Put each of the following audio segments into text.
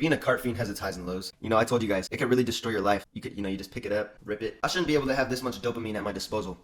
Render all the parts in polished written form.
Being a cart fiend has its highs and lows. You know, I told you guys, it could really destroy your life. You could, you just pick it up, rip it. I shouldn't be able to have this much dopamine at my disposal,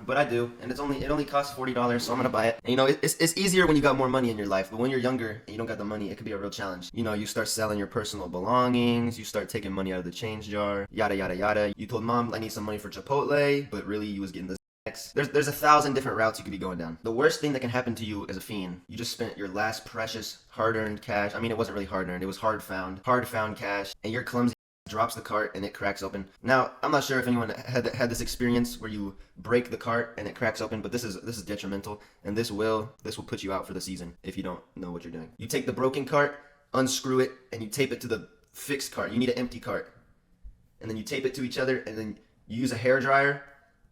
but I do, and it only costs $40, so I'm gonna buy it. And, it's easier when you got more money in your life, but when you're younger and you don't got the money, it could be a real challenge. You start selling your personal belongings, you start taking money out of the change jar, yada yada yada. You told mom I need some money for Chipotle, but really you was getting the There's 1,000 different routes you could be going down. The worst thing that can happen to you as a fiend, you just spent your last precious hard-earned cash. I mean, it wasn't really hard-earned, it was hard found cash, and you're clumsy, drops the cart and it cracks open. Now, I'm not sure if anyone had this experience where you break the cart and it cracks open, but this is detrimental, and this will put you out for the season if you don't know what you're doing. You take the broken cart, unscrew it, and you tape it to the fixed cart. You need an empty cart, and then you tape it to each other, and then you use a hair dryer.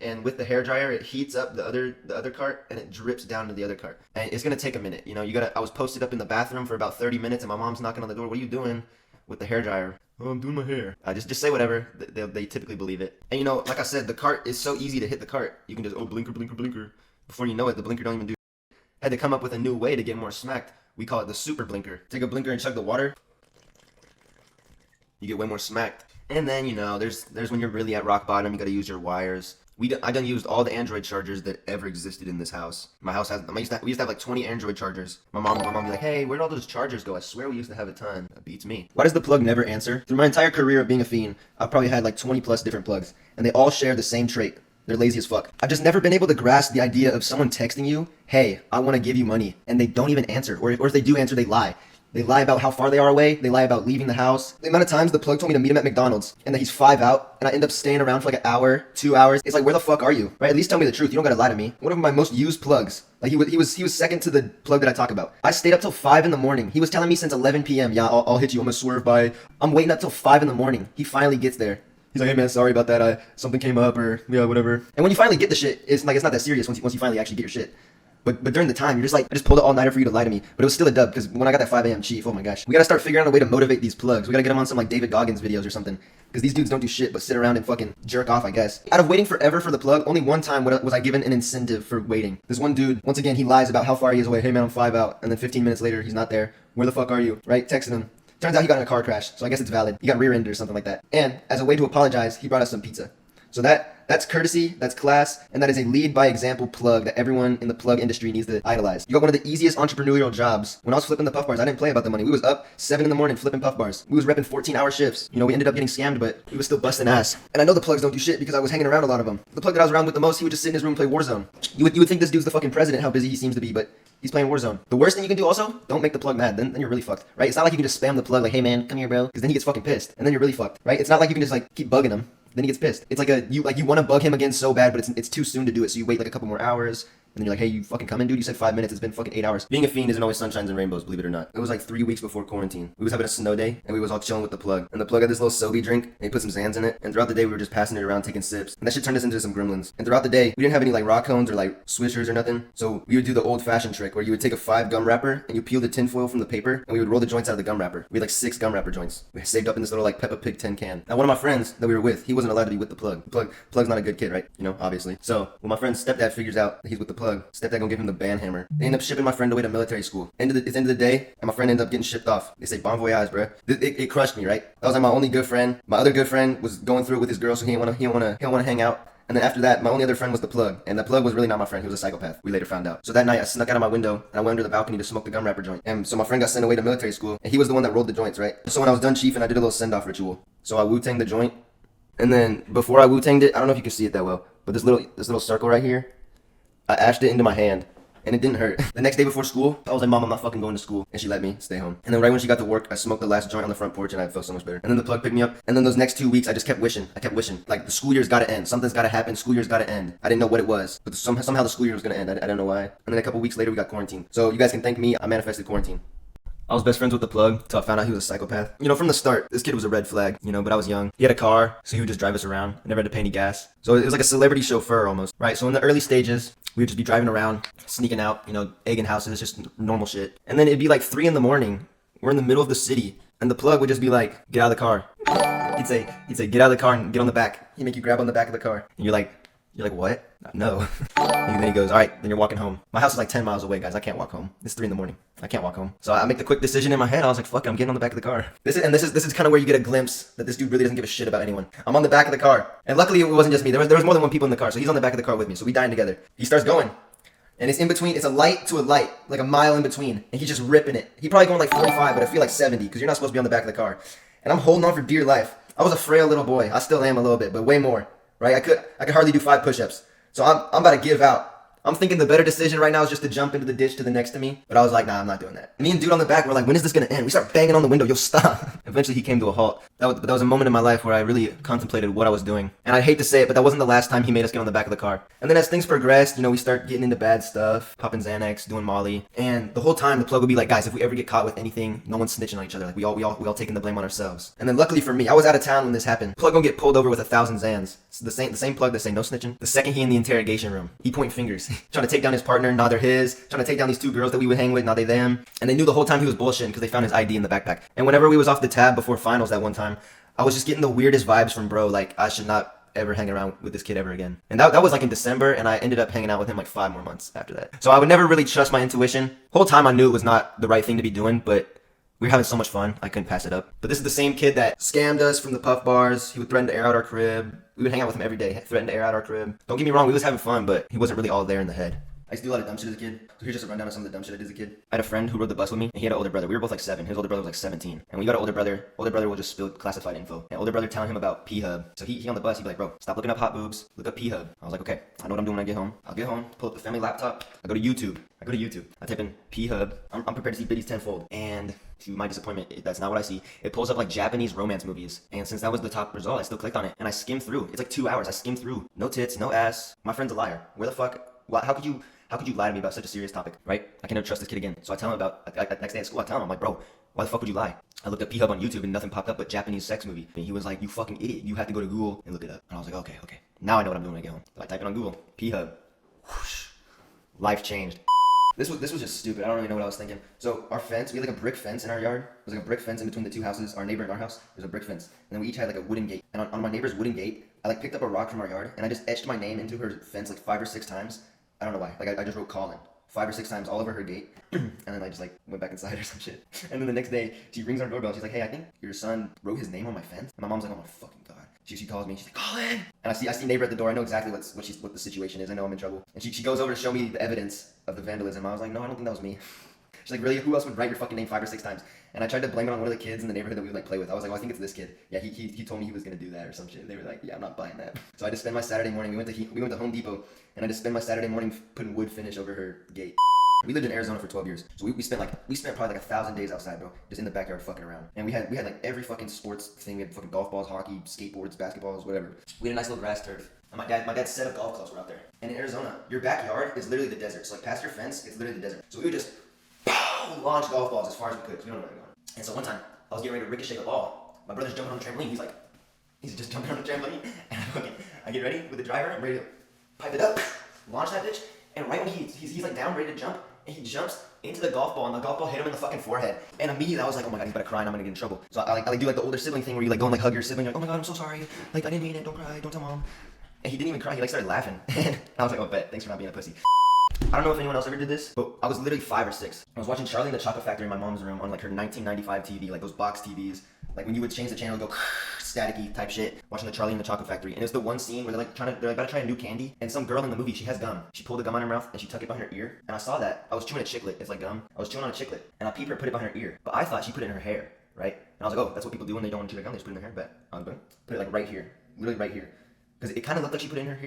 And with the hair dryer, it heats up the other cart, and it drips down to the other cart. And it's gonna take a minute. I was posted up in the bathroom for about 30 minutes, and my mom's knocking on the door. What are you doing with the hair dryer? Oh, I'm doing my hair. Just say whatever. They typically believe it. And like I said, the cart is so easy to hit the cart. You can just blinker, blinker, blinker. Before you know it, the blinker don't even do. Had to come up with a new way to get more smacked. We call it the super blinker. Take a blinker and chug the water. You get way more smacked. And then there's when you're really at rock bottom. You gotta use your wires. I done used all the Android chargers that ever existed in this house. My house we used to have like 20 Android chargers. My mom would be like, hey, where'd all those chargers go? I swear we used to have a ton. That beats me. Why does the plug never answer? Through my entire career of being a fiend, I've probably had like 20 plus different plugs, and they all share the same trait. They're lazy as fuck. I've just never been able to grasp the idea of someone texting you, hey, I want to give you money, and they don't even answer. Or if they do answer, they lie. They lie about how far they are away. They lie about leaving the house. The amount of times the plug told me to meet him at McDonald's and that he's 5 out, and I end up staying around for like an hour, 2 hours. It's like, where the fuck are you? Right? At least tell me the truth. You don't gotta lie to me. One of my most used plugs. Like he was second to the plug that I talk about. I stayed up till 5 in the morning. He was telling me since 11 p.m. Yeah, I'll hit you. I'm gonna swerve by. I'm waiting up till 5 in the morning. He finally gets there. He's like, hey man, sorry about that. Something came up, or yeah, whatever. And when you finally get the shit, it's not that serious once you finally actually get your shit. But during the time, you're just like, I just pulled it all-nighter for you to lie to me. But it was still a dub, because when I got that 5 a.m. chief, oh my gosh. We gotta start figuring out a way to motivate these plugs. We gotta get them on some like David Goggins videos or something. Because these dudes don't do shit but sit around and fucking jerk off, I guess. Out of waiting forever for the plug, only one time was I given an incentive for waiting. This one dude, once again, he lies about how far he is away. Hey man, I'm 5 out. And then 15 minutes later, he's not there. Where the fuck are you? Right? Texting him. Turns out he got in a car crash, so I guess it's valid. He got rear-ended or something like that. And as a way to apologize, he brought us some pizza. So that's courtesy, that's class, and that is a lead by example plug that everyone in the plug industry needs to idolize. You got one of the easiest entrepreneurial jobs. When I was flipping the puff bars, I didn't play about the money. We was up 7 in the morning flipping puff bars. We was repping 14-hour shifts. We ended up getting scammed, but we was still busting ass. And I know the plugs don't do shit because I was hanging around a lot of them. The plug that I was around with the most, he would just sit in his room and play Warzone. You would think this dude's the fucking president, how busy he seems to be, but he's playing Warzone. The worst thing you can do also, don't make the plug mad. Then you're really fucked, right? It's not like you can just spam the plug like, hey man, come here bro, because then he gets fucking pissed. And then you're really fucked, right? It's not like you can just like keep bugging him. Then he gets pissed. It's like you want to bug him again so bad, but it's too soon to do it. So you wait like a couple more hours, and then you're like, hey, you fucking coming, dude? You said 5 minutes. It's been fucking 8 hours. Being a fiend isn't always sunshines and rainbows, believe it or not. It was like 3 weeks before quarantine. We was having a snow day, and we was all chilling with the plug. And the plug had this little Sobe drink, and he put some Zans in it. And throughout the day, we were just passing it around, taking sips. And that shit turned us into some gremlins. And throughout the day, we didn't have any like rock cones or like swishers or nothing. So we would do the old-fashioned trick where you would take a 5 gum wrapper, and you peel the tinfoil from the paper, and we would roll the joints out of the gum wrapper. We had like 6 gum wrapper joints. We saved up in this little like Peppa Pig tin can. Now one of my friends that we were with, he wasn't allowed to be with the plug. Plug's not a good kid, right? Obviously. So when my friend's stepdad figures out that he's with the plug, stepdad gonna give him the band hammer. They end up shipping my friend away to military school. It's end of the day, and my friend ended up getting shipped off. They say bon voyage, bro. It crushed me, right? That was like my only good friend. My other good friend was going through it with his girl, so he didn't want to hang out. And then after that, my only other friend was the plug. And the plug was really not my friend. He was a psychopath. We later found out. So that night, I snuck out of my window, and I went under the balcony to smoke the gum wrapper joint. And so my friend got sent away to military school, and he was the one that rolled the joints, right? So when I was done chiefing, I did a little send-off ritual. So I Wu-Tanged the joint. And then before I Wu-Tanged it, I don't know if you can see it that well, but this little circle right here, I ashed it into my hand. And it didn't hurt. The next day before school, I was like, Mom, I'm not fucking going to school. And she let me stay home. And then right when she got to work, I smoked the last joint on the front porch, and I felt so much better. And then the plug picked me up. And then those next 2 weeks, I just kept wishing. I kept wishing. Like, the school year's gotta end. Something's gotta happen. School year's gotta end. I didn't know what it was. But somehow the school year was gonna end. I don't know why. And then a couple weeks later, we got quarantined. So you guys can thank me. I manifested quarantine. I was best friends with the plug until I found out he was a psychopath. From the start, this kid was a red flag, but I was young. He had a car, so he would just drive us around. I never had to pay any gas. So it was like a celebrity chauffeur almost, right? So in the early stages, we would just be driving around, sneaking out, egging houses, just normal shit. And then it'd be like 3 in the morning. We're in the middle of the city, and the plug would just be like, get out of the car. He'd say, get out of the car and get on the back. He'd make you grab on the back of the car. And you're like, You're like, what? No. And then he goes, all right, then you're walking home. My house is like 10 miles away, guys. I can't walk home. It's 3 in the morning. I can't walk home. So I make the quick decision in my head. I was like, fuck it, I'm getting on the back of the car. This is kind of where you get a glimpse that this dude really doesn't give a shit about anyone. I'm on the back of the car. And luckily it wasn't just me. There was more than one people in the car. So he's on the back of the car with me. So we dying together. He starts going. And it's in between, it's a light to a light, like a mile in between. And he's just ripping it. He probably going like 45, but I feel like 70, because you're not supposed to be on the back of the car. And I'm holding on for dear life. I was a frail little boy. I still am a little bit, but way more, right? I could hardly do 5 push-ups. So I'm about to give out. I'm thinking the better decision right now is just to jump into the ditch to the next to me. But I was like, nah, I'm not doing that. Me and dude on the back were like, when is this gonna end? We start banging on the window, yo, stop. Eventually he came to a halt. That was a moment in my life where I really contemplated what I was doing. And I hate to say it, but that wasn't the last time he made us get on the back of the car. And then as things progressed, we start getting into bad stuff, popping Xanax, doing Molly. And the whole time the plug would be like, guys, if we ever get caught with anything, no one's snitching on each other. Like we all taking the blame on ourselves. And then luckily for me, I was out of town when this happened. Plug gonna get pulled over with 1,000 Xans. It's the same plug that say no snitching. The second he in the interrogation room, he point fingers, trying to take down his partner, now they're his, trying to take down these 2 girls that we would hang with, now they them. And they knew the whole time he was bullshitting because they found his ID in the backpack. And whenever we was off the tab before finals that one time, I was just getting the weirdest vibes from bro, like I should not ever hang around with this kid ever again. And that was like in December, and I ended up hanging out with him like 5 more months after that. So I would never really trust my intuition. Whole time I knew it was not the right thing to be doing, but we were having so much fun, I couldn't pass it up. But this is the same kid that scammed us from the puff bars. He would threaten to air out our crib. We would hang out with him every day, threaten to air out our crib. Don't get me wrong, we was having fun, but he wasn't really all there in the head. I used to do a lot of dumb shit as a kid. So here's just a rundown of some of the dumb shit I did as a kid. I had a friend who rode the bus with me, and he had an older brother. We were both like 7. His older brother was like 17. And when you got an older brother will just spill classified info. And older brother telling him about P-Hub. So he on the bus, he'd be like, bro, stop looking up hot boobs, look up P-Hub. I was like, okay, I know what I'm doing when I get home. I'll get home, pull up the family laptop, I go to YouTube. I type in P-Hub. I'm prepared to see Biddy's tenfold. And to my disappointment, that's not what I see. It pulls up like Japanese romance movies. And since that was the top result, I still clicked on it. And I skimmed through. It's like 2 hours. I skimmed through. No tits, no ass. My friend's a liar. Where the fuck? How could you lie to me about such a serious topic, right? I can never trust this kid again. So I tell him next day at school, I tell him, I'm like, bro, why the fuck would you lie? I looked up P-Hub on YouTube and nothing popped up but Japanese sex movie. And he was like, you fucking idiot. You have to go to Google and look it up. And I was like, okay. Now I know what I'm doing when I get home. So I type it on Google, P-Hub. Whoosh. Life changed. This was just stupid. I don't really know what I was thinking. So our fence, we had like a brick fence in our yard. There's like a brick fence in between the 2 houses, our neighbor and our house. There's a brick fence. And then we each had like a wooden gate. And on my neighbor's wooden gate, I like picked up a rock from our yard and I just etched my name into her fence like 5 or 6 times. I don't know why. Like I just wrote Colin 5 or 6 times all over her gate. And then I just like went back inside or some shit. And then the next day, she rings our doorbell. She's like, hey, I think your son wrote his name on my fence. And my mom's like, oh my fucking God. She calls me. She's like, Colin. And I see neighbor at the door. I know exactly what the situation is. I know I'm in trouble. And she goes over to show me the evidence of the vandalism. I was like, no, I don't think that was me. She's like, really? Who else would write your fucking name 5 or 6 times? And I tried to blame it on one of the kids in the neighborhood that we would like play with. I was like, well, I think it's this kid. Yeah, he told me he was gonna do that or some shit. They were like, yeah, I'm not buying that. So I just spent my Saturday morning. We went to Home Depot, and I just spent my Saturday morning putting wood finish over her gate. We lived in Arizona for 12 years, so we spent probably like 1,000 days outside, bro, just in the backyard fucking around. And we had like every fucking sports thing. We had fucking golf balls, hockey, skateboards, basketballs, whatever. We had a nice little grass turf. And my dad's set of golf clubs were out there. And in Arizona, your backyard is literally the desert. So like past your fence, it's literally the desert. So we would just launch golf balls as far as we could, because we don't know where they're going. And so one time, I was getting ready to ricochet the ball. My brother's jumping on the trampoline. He's just jumping on the trampoline. And I get ready with the driver. I'm ready to pipe it up, launch that bitch. And right when he's like down, ready to jump, and he jumps into the golf ball, and the golf ball hit him in the fucking forehead. And immediately I was like, oh my God, he's about to cry and I'm gonna get in trouble. So I do like the older sibling thing where you like go and like hug your sibling. You're like, oh my God, I'm so sorry. Like I didn't mean it. Don't cry. Don't tell mom. And he didn't even cry. He like started laughing. And I was like, oh, bet. Thanks for not being a pussy. I don't know if anyone else ever did this, but I was literally 5 or 6. I was watching Charlie and the Chocolate Factory in my mom's room on like her 1995 TV, like those box TVs. Like when you would change the channel, go staticky type shit. Watching the Charlie and the Chocolate Factory, and it was the one scene where they're about to try a new candy, and some girl in the movie, she has gum. She pulled the gum on her mouth and she tucked it behind her ear. And I saw that. I was chewing a chiclet. It's like gum. I was chewing on a chiclet, and I peeped her put it behind her ear. But I thought she put it in her hair, right? And I was like, oh, that's what people do when they don't want to chew their gum. They just put it in their hair. But I was going put it like right here, literally right here. Because it kind of looked like she put it in her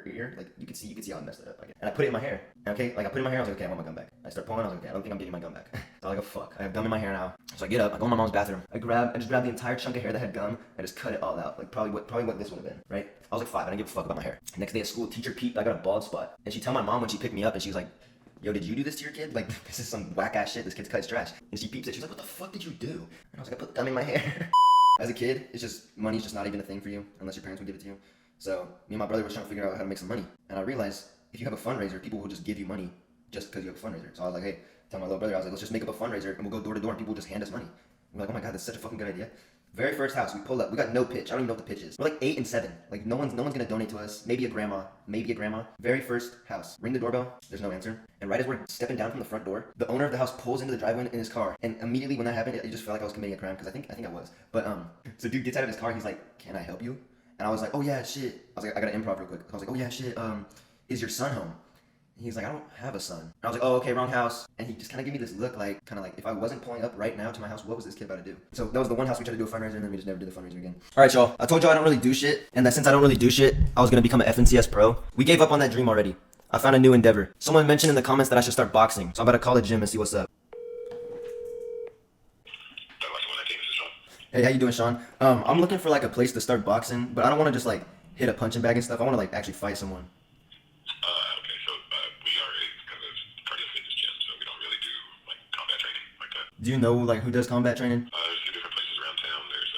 ear, like you could see how I messed it up. And I put it in my hair. Okay, like I put it in my hair. I was like, okay, I want my gum back. I start pulling. I was like, okay, I don't think I'm getting my gum back. So I was like, oh fuck, I have gum in my hair now. So I get up, I go in my mom's bathroom. I just grab the entire chunk of hair that had gum. I just cut it all out, like probably what this would have been, right? I was like 5. I didn't give a fuck about my hair. Next day at school, teacher peeped. I got a bald spot, and she told my mom when she picked me up, and she was like, yo, did you do this to your kid? Like, this is some whack ass shit. This kid's cut his trash. And she peeps it. She's like, what the fuck did you do? And I was like, I put gum in my hair. As a kid, money's just not even a thing for you unless your parents would give it to you. So me and my brother was trying to figure out how to make some money. And I realized if you have a fundraiser, people will just give you money just because you have a fundraiser. So I was like, hey, tell my little brother, I was like, let's just make up a fundraiser and we'll go door to door and people will just hand us money. And we're like, oh my God, that's such a fucking good idea. Very first house, we pull up. We got no pitch. I don't even know what the pitch is. We're like 8 and 7. Like no one's gonna donate to us. Maybe a grandma. Very first house. Ring the doorbell. There's no answer. And right as we're stepping down from the front door, the owner of the house pulls into the driveway in his car. And immediately when that happened, it just felt like I was committing a crime because I think I was. But so dude gets out of his car. He's like, "Can I help you?" And I was like, "Oh yeah, shit." I was like, "I gotta improv real quick." I was like, "Oh yeah, shit. Is your son home?" He's like, "I don't have a son." And I was like, "Oh, okay, wrong house." And he just kind of gave me this look like, if I wasn't pulling up right now to my house, what was this kid about to do? So that was the one house we tried to do a fundraiser, and then we just never did the fundraiser again. All right, y'all. I told y'all I don't really do shit, and that since I don't really do shit, I was gonna become an FNCS pro. We gave up on that dream already. I found a new endeavor. Someone mentioned in the comments that I should start boxing, so I'm about to call the gym and see what's up. Hey, how you doing, Sean? I'm looking for like a place to start boxing, but I don't want to just like hit a punching bag and stuff. I want to like actually fight someone. Okay, so we are a kind of cardio fitness gym, so we don't really do like combat training like that. Do you know like who does combat training? There's 2 different places around town. There's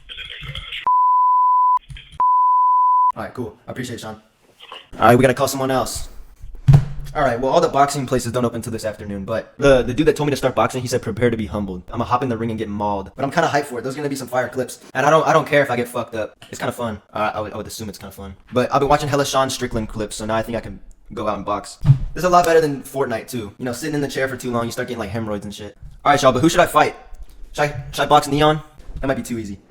and then there's All right, cool. I appreciate it, Sean. no problem. All right, we gotta call someone else. All right, well, all the boxing places don't open until this afternoon, but the dude that told me to start boxing, he said prepare to be humbled. I'm gonna hop in the ring and get mauled, but I'm kind of hyped for it. There's gonna be some fire clips, and I don't care if I get fucked up. It's kind of fun. I would assume it's kind of fun. But I've been watching hella Sean Strickland clips, so now I think I can go out and box. This is a lot better than Fortnite too. You know, sitting in the chair for too long, you start getting like hemorrhoids and shit. All right, y'all, but who should I fight? Should I box Neon? That might be too easy.